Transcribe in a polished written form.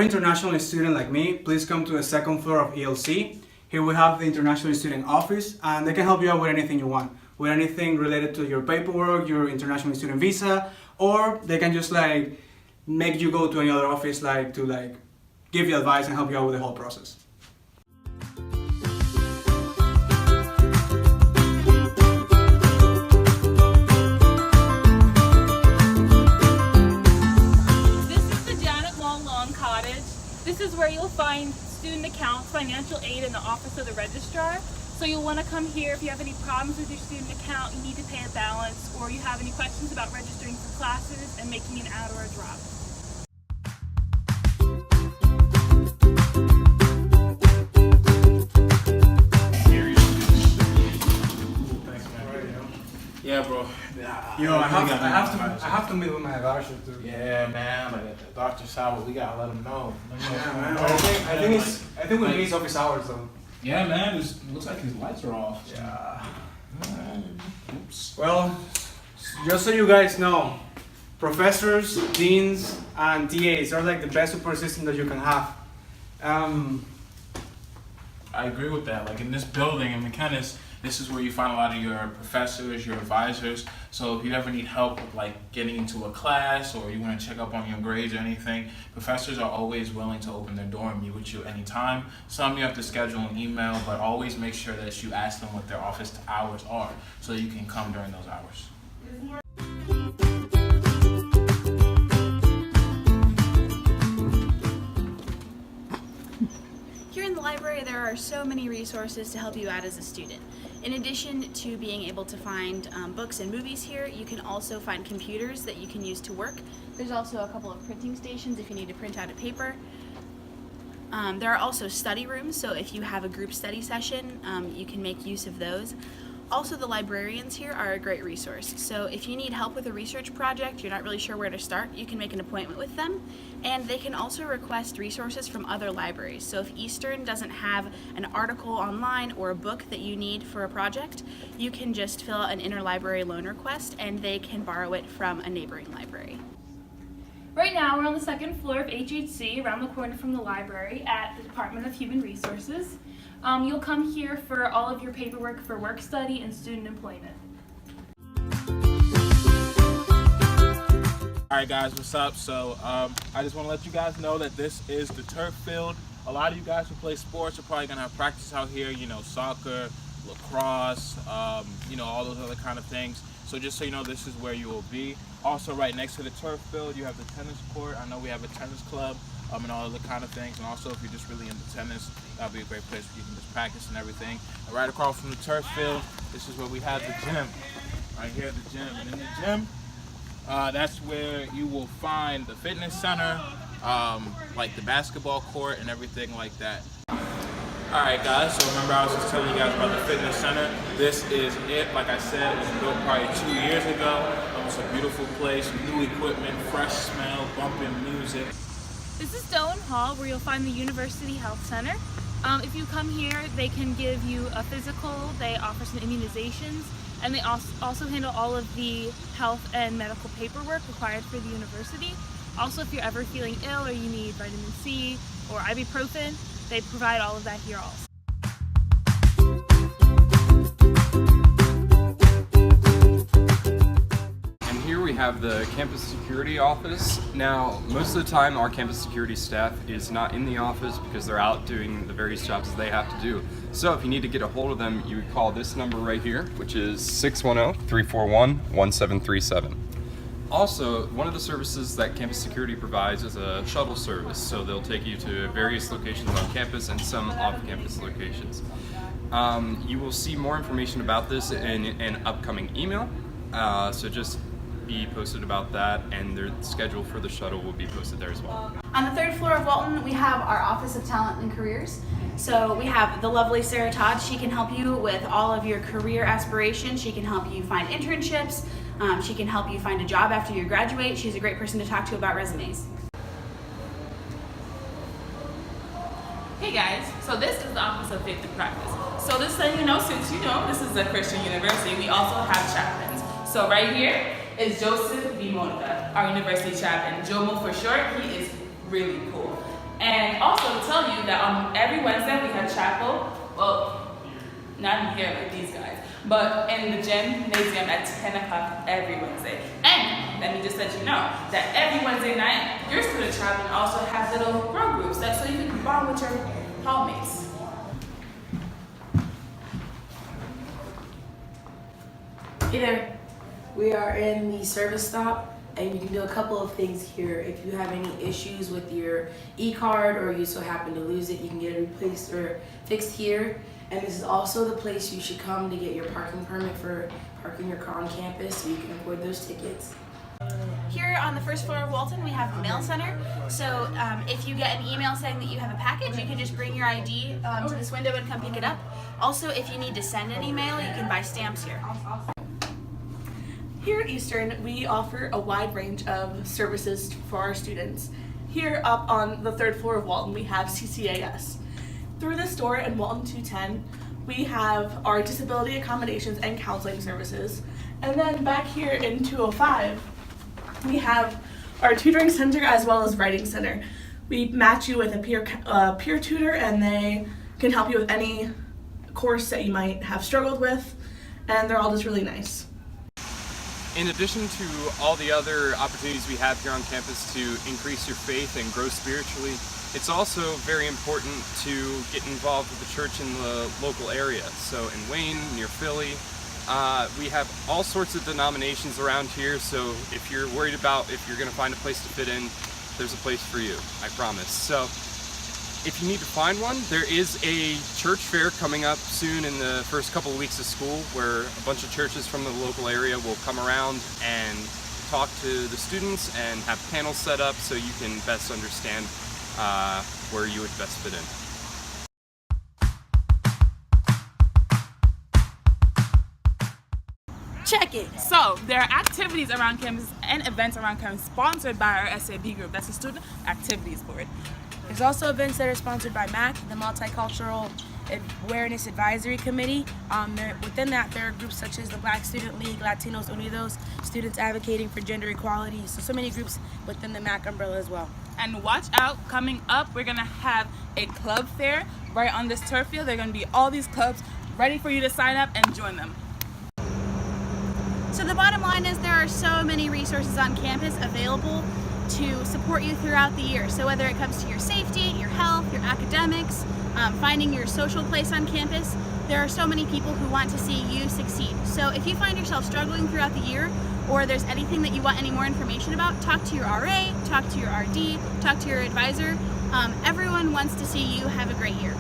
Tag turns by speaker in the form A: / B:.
A: international student like me, please come to the second floor of ELC. Here we have the international student office, and they can help you out with anything you want, with anything related to your paperwork, your international student visa, or they can just like make you go to any other office to give you advice and help you out with the whole process.
B: This is where you'll find student accounts, financial aid in the office of the registrar. So you'll want to come here if you have any problems with your student account, you need to pay a balance, or you have any questions about registering for classes and making an add or a drop.
C: Yeah, bro.
A: Yo, I have to meet with my advisor too.
C: Yeah, man. Like at the doctor's hour, we gotta let him know.
A: Yeah, man. I think we meet office hours though.
D: Yeah, man. It looks like his lights are off.
A: Yeah.
D: Oops.
A: Well, just so you guys know, professors, deans, and TAs are like the best support system that you can have.
C: I agree with that. Like in this building in McKennis, this is where you find a lot of your professors, your advisors. So if you ever need help with like getting into a class or you want to check up on your grades or anything, professors are always willing to open their door and meet with you anytime. Some you have to schedule an email, but always make sure that you ask them what their office hours are so that you can come during those hours.
E: Here in the library, there are so many resources to help you out as a student. In addition to being able to find books and movies here, you can also find computers that you can use to work. There's also a couple of printing stations if you need to print out a paper. There are also study rooms, so if you have a group study session, you can make use of those. Also, the librarians here are a great resource. So if you need help with a research project, you're not really sure where to start, you can make an appointment with them. And they can also request resources from other libraries. So if Eastern doesn't have an article online or a book that you need for a project, you can just fill out an interlibrary loan request and they can borrow it from a neighboring library.
B: Right now, we're on the second floor of HHC, around the corner from the library at the Department of Human Resources. You'll come here for all of your paperwork for work study and student employment.
C: Alright guys, what's up? So I just want to let you guys know that this is the turf field. A lot of you guys who play sports are probably going to have practice out here, you know, soccer, lacrosse, you know, all those other kind of things. So just so you know, this is where you will be. Also right next to the turf field, you have the tennis court. I know we have a tennis club and all other kind of things. And also if you're just really into tennis, that'll be a great place where you can just practice and everything. And right across from the turf field, this is where we have the gym. Right here at the gym. And in the gym, that's where you will find the fitness center, like the basketball court and everything like that. Alright guys, so remember I was just telling you guys about the fitness center. This is it. Like I said, it was built probably 2 years ago. It's a beautiful place, new equipment, fresh smell, bumping music.
B: This is Stone Hall, where you'll find the University Health Center. If you come here, they can give you a physical, they offer some immunizations, and they also handle all of the health and medical paperwork required for the university. Also, if you're ever feeling ill or you need vitamin C or ibuprofen, they provide all of that here also.
F: And here we have the campus security office. Now, most of the time our campus security staff is not in the office because they're out doing the various jobs that they have to do. So if you need to get a hold of them, you would call this number right here, which is 610-341-1737. Also, one of the services that campus security provides is a shuttle service, so they'll take you to various locations on campus and some off-campus locations. You will see more information about this in an upcoming email, so just be posted about that, and their schedule for the shuttle will be posted there as well.
E: On the third floor of Walton, we have our Office of Talent and Careers. So we have the lovely Sarah Todd. She can help you with all of your career aspirations. She can help you find internships. She can help you find a job after you graduate. She's a great person to talk to about resumes.
G: Hey guys, so this is the Office of Faith and Practice. So just so you know, since you know this is a Christian university, we also have chaplains. So right here is Joseph V. Monica, our university chaplain. Jomo for short, he is really cool. And also to tell you that every Wednesday we have chapel. Well, not in here like these guys, but in the gymnasium at 10 o'clock every Wednesday. And let me just let you know that every Wednesday night, your student chaplain also has little grow groups so you can bond with your hallmates.
H: Hey there, we are in the service stop and you can do a couple of things here. If you have any issues with your e-card or you so happen to lose it, you can get it replaced or fixed here. And this is also the place you should come to get your parking permit for parking your car on campus so you can avoid those tickets.
E: Here on the first floor of Walton, we have the mail center. So if you get an email saying that you have a package, you can just bring your ID to this window and come pick it up. Also, if you need to send an email, you can buy stamps here.
I: Here at Eastern, we offer a wide range of services for our students. Here up on the third floor of Walton, we have CCAS. Through this door in Walton 210, we have our disability accommodations and counseling services. And then back here in 205, we have our tutoring center as well as writing center. We match you with a peer tutor and they can help you with any course that you might have struggled with, and they're all just really nice.
F: In addition to all the other opportunities we have here on campus to increase your faith and grow spiritually, it's also very important to get involved with the church in the local area. So in Wayne, near Philly, we have all sorts of denominations around here, so if you're worried about if you're going to find a place to fit in, there's a place for you, I promise. So if you need to find one, there is a church fair coming up soon in the first couple of weeks of school where a bunch of churches from the local area will come around and talk to the students and have panels set up so you can best understand where you would best fit in.
E: Check it.
G: So there are activities around campus and events around campus sponsored by our SAB group. That's the Student Activities Board.
J: There's also events that are sponsored by MAC, the Multicultural Awareness Advisory Committee. Within that, there are groups such as the Black Student League, Latinos Unidos, Students Advocating for Gender Equality. So many groups within the MAC umbrella as well.
G: And watch out, coming up, we're gonna have a club fair right on this turf field. There are gonna be all these clubs ready for you to sign up and join them.
E: So the bottom line is there are so many resources on campus available to support you throughout the year. So whether it comes to your safety, your health, your academics, finding your social place on campus, there are so many people who want to see you succeed. So if you find yourself struggling throughout the year, or there's anything that you want any more information about, talk to your RA, talk to your RD, talk to your advisor. Everyone wants to see you have a great year.